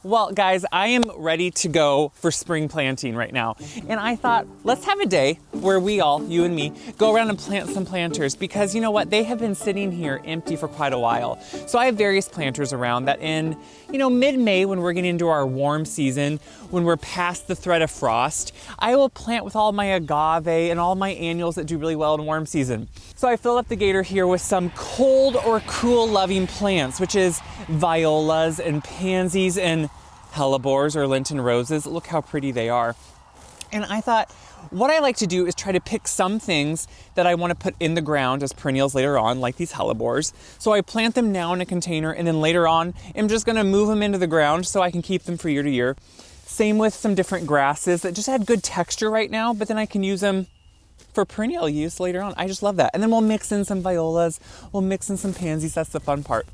Well, guys, I am ready to go for spring planting right now. And I thought, let's have a day where we all, you and me, go around and plant some planters because you know what? They have been sitting here empty for quite a while. So I have various planters around that in, mid-May when we're getting into our warm season, when we're past the threat of frost, I will plant with all my agave and all my annuals that do really well in warm season. So I filled up the gator here with some cold or cool loving plants, which is violas and pansies and hellebores or Lenten roses. Look how pretty they are. And I thought, what I like to do is try to pick some things that I want to put in the ground as perennials later on, like these hellebores. So I plant them now in a container, and then later on, I'm just going to move them into the ground so I can keep them for year to year. Same with some different grasses that just had good texture right now, but then I can use them for perennial use later on. I just love that. And then we'll mix in some violas, we'll mix in some pansies. That's the fun part.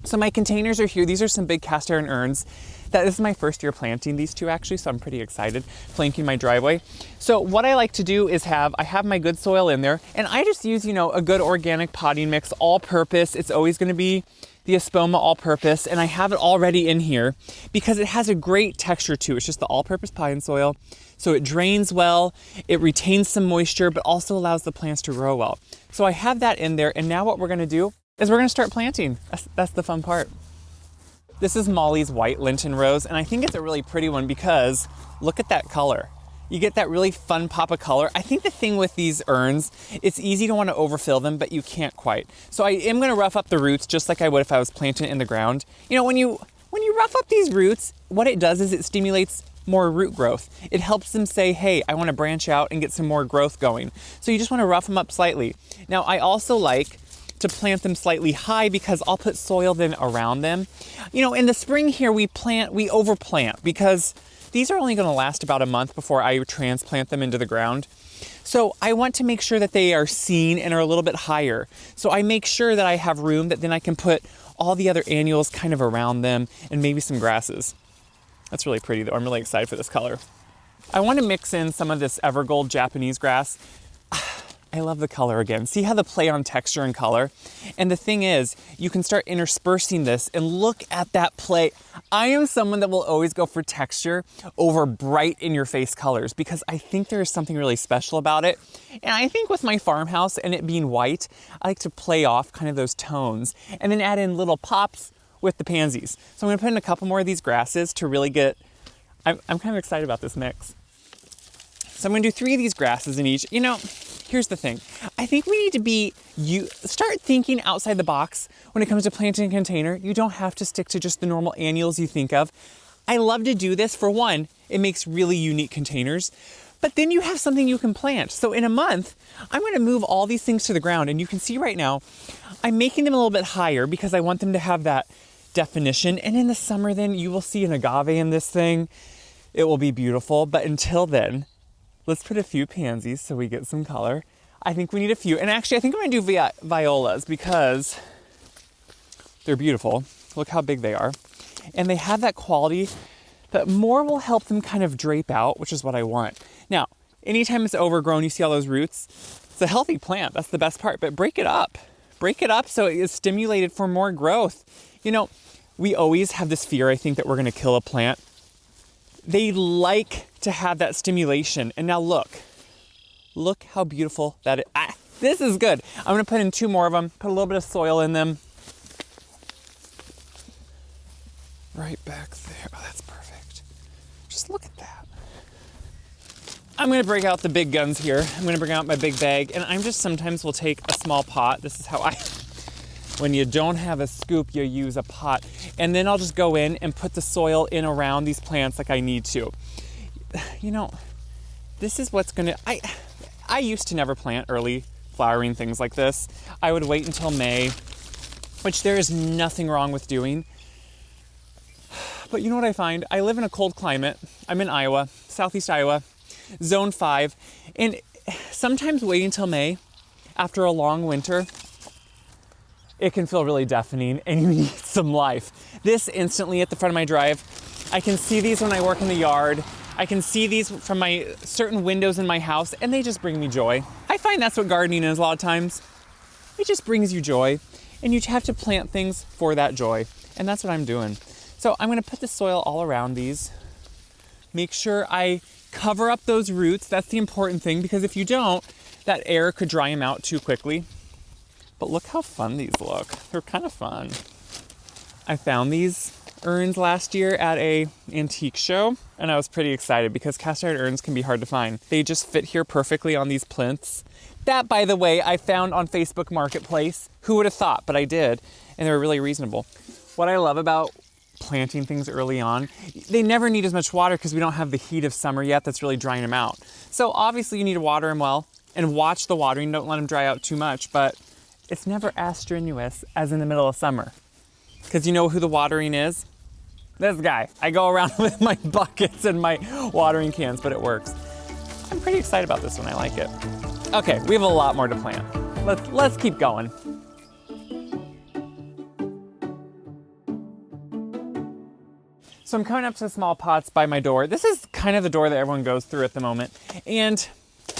So my containers are here. These are some big cast iron urns. This is my first year planting these two actually, so I'm pretty excited, flanking my driveway. So what I like to do is I have my good soil in there, and I just use, a good organic potting mix, all purpose. It's always gonna be the Espoma all purpose, and I have it already in here because it has a great texture too. It's just the all purpose potting soil. So it drains well, it retains some moisture, but also allows the plants to grow well. So I have that in there, and now what we're gonna do is we're gonna start planting. That's the fun part. This is Molly's white Lenten rose, and I think it's a really pretty one because look at that color. You get that really fun pop of color. I think the thing with these urns, it's easy to want to overfill them, but you can't quite. So I am gonna rough up the roots just like I would if I was planting it in the ground. When you rough up these roots, what it does is it stimulates more root growth. It helps them say, hey, I want to branch out and get some more growth going. So you just want to rough them up slightly. Now, I also like to plant them slightly high because I'll put soil then around them. In the spring here, we overplant because these are only going to last about a month before I transplant them into the ground. So I want to make sure that they are seen and are a little bit higher. So I make sure that I have room that then I can put all the other annuals kind of around them and maybe some grasses. That's really pretty though. I'm really excited for this color. I want to mix in some of this Evergold Japanese grass. I love the color again. See how the play on texture and color? And the thing is, you can start interspersing this and look at that play. I am someone that will always go for texture over bright in your face colors because I think there is something really special about it. And I think with my farmhouse and it being white, I like to play off kind of those tones and then add in little pops with the pansies. So I'm gonna put in a couple more of these grasses to really I'm kind of excited about this mix. So I'm gonna do 3 of these grasses in each. Here's the thing. I think we need to start thinking outside the box when it comes to planting a container. You don't have to stick to just the normal annuals you think of. I love to do this. For one, it makes really unique containers, but then you have something you can plant. So in a month, I'm gonna move all these things to the ground, and you can see right now, I'm making them a little bit higher because I want them to have that definition. And in the summer then, you will see an agave in this thing. It will be beautiful, but until then, let's put a few pansies so we get some color. I think we need a few. And actually, I think I'm gonna do violas because they're beautiful. Look how big they are. And they have that quality that more will help them kind of drape out, which is what I want. Now, anytime it's overgrown, you see all those roots, it's a healthy plant. That's the best part, but break it up. Break it up so it is stimulated for more growth. We always have this fear, I think, that we're gonna kill a plant. They like to have that stimulation. And now look how beautiful that is. This is good. I'm gonna put in 2 more of them, put a little bit of soil in them. Right back there. Oh, that's perfect. Just look at that. I'm gonna break out the big guns here. I'm gonna bring out my big bag, and I'm just sometimes will take a small pot. This is how when you don't have a scoop, you use a pot. And then I'll just go in and put the soil in around these plants like I need to. This is what's gonna, I used to never plant early flowering things like this. I would wait until May, which there is nothing wrong with doing. But you know what I find? I live in a cold climate. I'm in Iowa, southeast Iowa, zone 5. And sometimes waiting till May after a long winter, it can feel really deafening and you need some life. This instantly at the front of my drive, I can see these when I work in the yard. I can see these from my certain windows in my house, and they just bring me joy. I find that's what gardening is a lot of times. It just brings you joy, and you have to plant things for that joy, and that's what I'm doing. So I'm gonna put the soil all around these. Make sure I cover up those roots. That's the important thing, because if you don't, that air could dry them out too quickly. But look how fun these look. They're kind of fun. I found these urns last year at a antique show, and I was pretty excited because cast iron urns can be hard to find. They just fit here perfectly on these plinths. That, by the way, I found on Facebook Marketplace. Who would have thought, but I did, and they were really reasonable. What I love about planting things early on, they never need as much water because we don't have the heat of summer yet that's really drying them out. So obviously you need to water them well and watch the watering. Don't let them dry out too much, but it's never as strenuous as in the middle of summer. Because you know who the watering is? This guy. I go around with my buckets and my watering cans, but it works. I'm pretty excited about this one. I like it. Okay, we have a lot more to plant. Let's keep going. So I'm coming up to the small pots by my door. This is kind of the door that everyone goes through at the moment. And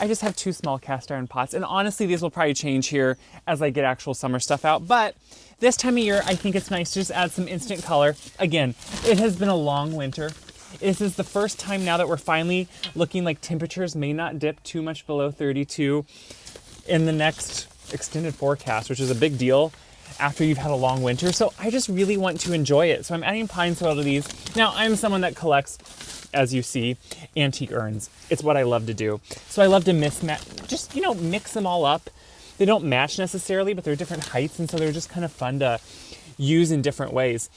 I just have 2 small cast iron pots. And honestly, these will probably change here as I get actual summer stuff out. But this time of year, I think it's nice to just add some instant color. Again, it has been a long winter. This is the first time now that we're finally looking like temperatures may not dip too much below 32 in the next extended forecast, which is a big deal after you've had a long winter. So I just really want to enjoy it. So I'm adding pine soil to these. Now, I'm someone that collects, as you see, antique urns. It's what I love to do. So I love to mismatch, just, mix them all up. They don't match necessarily, but they're different heights, and so they're just kind of fun to use in different ways.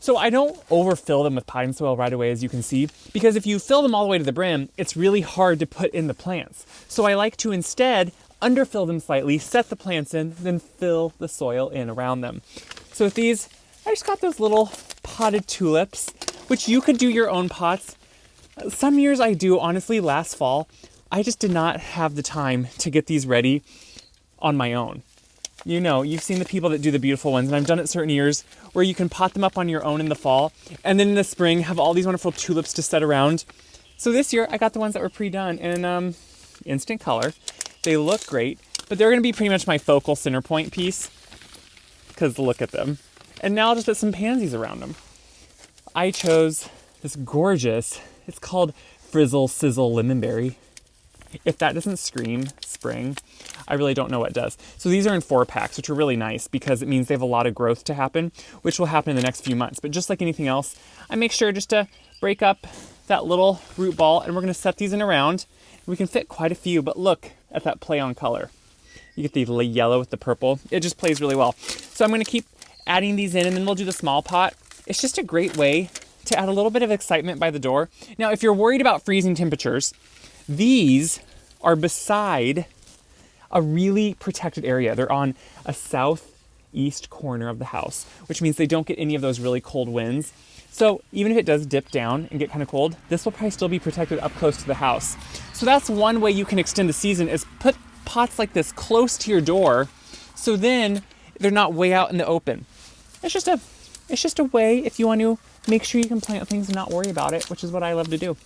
So I don't overfill them with pine soil right away, as you can see, because if you fill them all the way to the brim, it's really hard to put in the plants. So I like to instead underfill them slightly, set the plants in, then fill the soil in around them. So with these, I just got those little potted tulips, which you could do your own pots. Some years I do, honestly, last fall, I just did not have the time to get these ready on my own. You've seen the people that do the beautiful ones, and I've done it certain years where you can pot them up on your own in the fall, and then in the spring have all these wonderful tulips to set around. So this year I got the ones that were pre-done in instant color. They look great, but they're gonna be pretty much my focal center point piece, because look at them. And now I'll just put some pansies around them. I chose this gorgeous, it's called Frizzle Sizzle Lemonberry. If that doesn't scream spring, I really don't know what does. So these are in 4-packs, which are really nice because it means they have a lot of growth to happen, which will happen in the next few months. But just like anything else, I make sure just to break up that little root ball, and we're gonna set these in around. We can fit quite a few, but look at that play on color. You get the yellow with the purple. It just plays really well. So I'm gonna keep adding these in, and then we'll do the small pot. It's just a great way to add a little bit of excitement by the door. Now, if you're worried about freezing temperatures, these are beside a really protected area. They're on a southeast corner of the house, which means they don't get any of those really cold winds. So even if it does dip down and get kind of cold, this will probably still be protected up close to the house. So that's one way you can extend the season, is put pots like this close to your door, so then they're not way out in the open. It's just a way if you want to make sure you can plant things and not worry about it, which is what I love to do.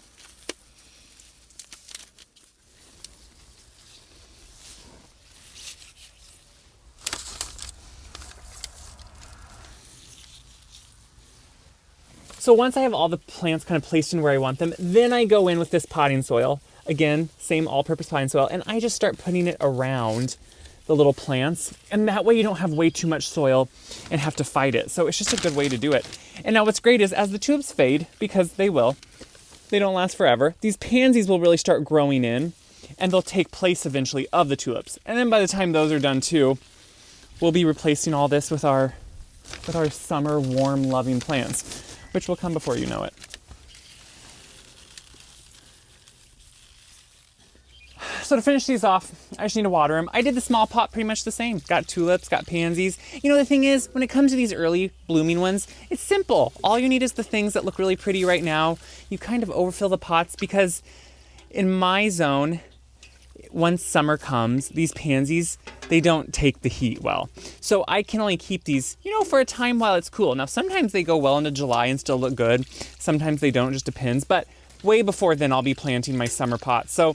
So once I have all the plants kind of placed in where I want them, then I go in with this potting soil. Again, same all-purpose potting soil, and I just start putting it around the little plants. And that way you don't have way too much soil and have to fight it. So it's just a good way to do it. And now what's great is as the tulips fade, because they will, they don't last forever, these pansies will really start growing in, and they'll take place eventually of the tulips. And then by the time those are done too, we'll be replacing all this with our summer warm loving plants, which will come before you know it. So to finish these off, I just need to water them. I did the small pot pretty much the same. Got tulips, got pansies. You know, the thing is, when it comes to these early blooming ones, it's simple. All you need is the things that look really pretty right now. You kind of overfill the pots because in my zone, once summer comes, these pansies, they don't take the heat well. So I can only keep these, for a time while it's cool. Now, sometimes they go well into July and still look good. Sometimes they don't, just depends. But way before then, I'll be planting my summer pots. So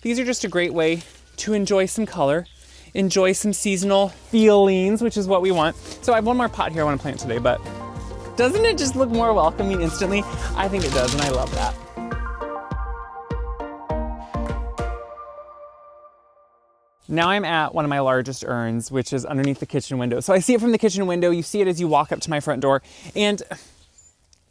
these are just a great way to enjoy some color, enjoy some seasonal feelings, which is what we want. So I have one more pot here I want to plant today, but Doesn't it just look more welcoming instantly? I think it does, and I love that. Now I'm at one of my largest urns, which is underneath the kitchen window. So I see it from the kitchen window, you see it as you walk up to my front door, and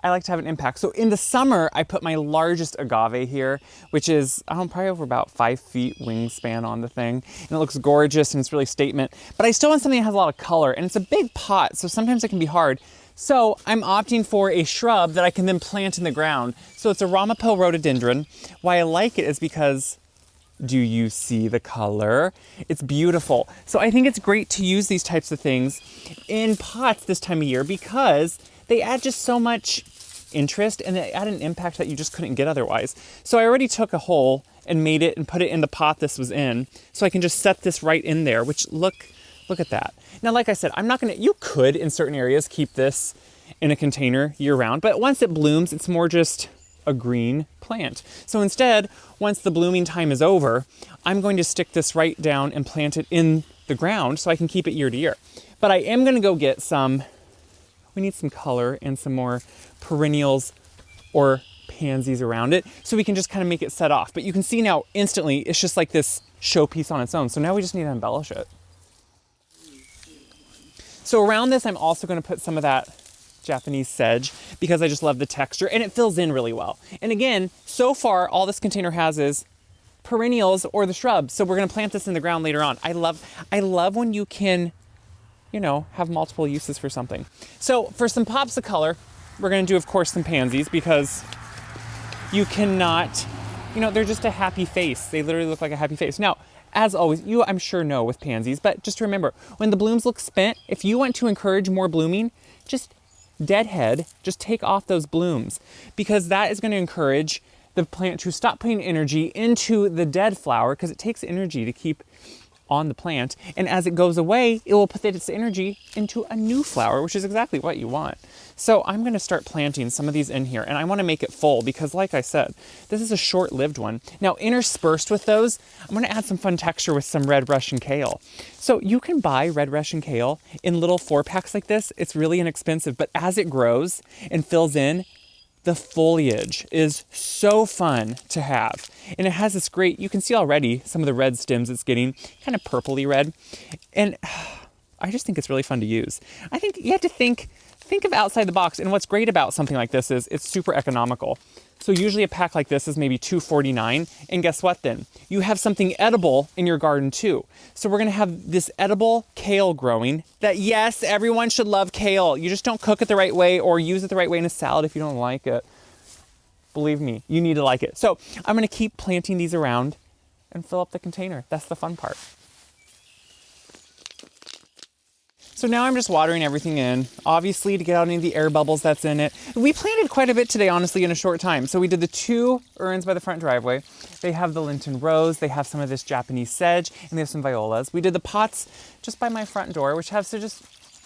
I like to have an impact. So in the summer, I put my largest agave here, which is probably over about 5 feet wingspan on the thing. And it looks gorgeous and it's really statement, but I still want something that has a lot of color, and it's a big pot, so sometimes it can be hard. So I'm opting for a shrub that I can then plant in the ground. So it's a Ramapo rhododendron. Why I like it is because, do you see the color? It's beautiful. So I think it's great to use these types of things in pots this time of year because they add just so much interest and they add an impact that you just couldn't get otherwise. So I already took a hole and made it and put it in the pot this was in. So I can just set this right in there, which look at that. Now, like I said, you could in certain areas keep this in a container year round, but once it blooms, it's more just a green plant. So instead, once the blooming time is over, I'm going to stick this right down and plant it in the ground so I can keep it year to year. But I am gonna go get we need some color and some more perennials or pansies around it so we can just kind of make it set off. But you can see now instantly, it's just like this showpiece on its own. So now we just need to embellish it. So around this, I'm also gonna put some of that Japanese sedge because I just love the texture and it fills in really well. And again, so far, all this container has is perennials or the shrubs. So we're gonna plant this in the ground later on. I love when you can, have multiple uses for something. So for some pops of color, we're gonna do, of course, some pansies because you cannot, they're just a happy face. They literally look like a happy face. Now, as always, you, I'm sure, know with pansies, but just remember, when the blooms look spent, if you want to encourage more blooming, just deadhead, just take off those blooms because that is going to encourage the plant to stop putting energy into the dead flower because it takes energy to keep on the plant. And as it goes away, it will put its energy into a new flower, which is exactly what you want. So I'm going to start planting some of these in here and I want to make it full because like I said, this is a short-lived one. Now interspersed with those, I'm going to add some fun texture with some red Russian kale. So you can buy red Russian kale in little 4-packs like this. It's really inexpensive, but as it grows and fills in, the foliage is so fun to have. And it has this great, you can see already some of the red stems it's getting, kind of purpley red. And I just think it's really fun to use. I think you have to think of outside the box. And what's great about something like this is it's super economical. So usually a pack like this is maybe $2.49. And guess what then? You have something edible in your garden too. So we're gonna have this edible kale growing that, yes, everyone should love kale. You just don't cook it the right way or use it the right way in a salad if you don't like it. Believe me, you need to like it. So I'm gonna keep planting these around and fill up the container. That's the fun part. So now I'm just watering everything in, obviously to get out any of the air bubbles that's in it. We planted quite a bit today, honestly, in a short time. So we did the 2 urns by the front driveway. They have the Lenten rose, they have some of this Japanese sedge, and they have some violas. We did the pots just by my front door, which have just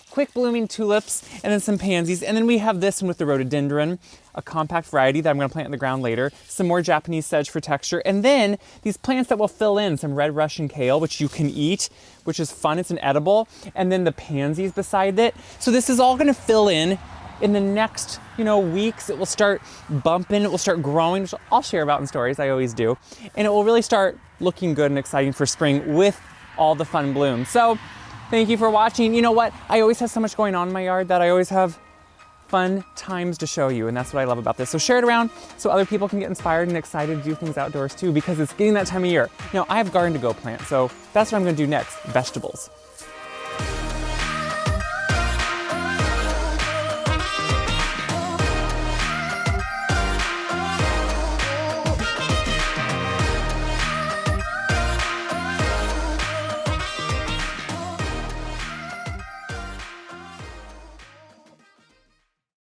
quick blooming tulips and then some pansies. And then we have this one with the rhododendron, a compact variety that I'm gonna plant in the ground later, some more Japanese sedge for texture, and then these plants that will fill in, some red Russian kale, which you can eat, which is fun, it's an edible, and then the pansies beside it. So this is all gonna fill in the next, weeks. It will start bumping, it will start growing, which I'll share about in stories, I always do. And it will really start looking good and exciting for spring with all the fun blooms. So thank you for watching. You know what? I always have so much going on in my yard that I always have fun times to show you, and that's what I love about this. So share it around so other people can get inspired and excited to do things outdoors too, because it's getting that time of year. Now, I have garden to go plant, so that's what I'm gonna do next, vegetables.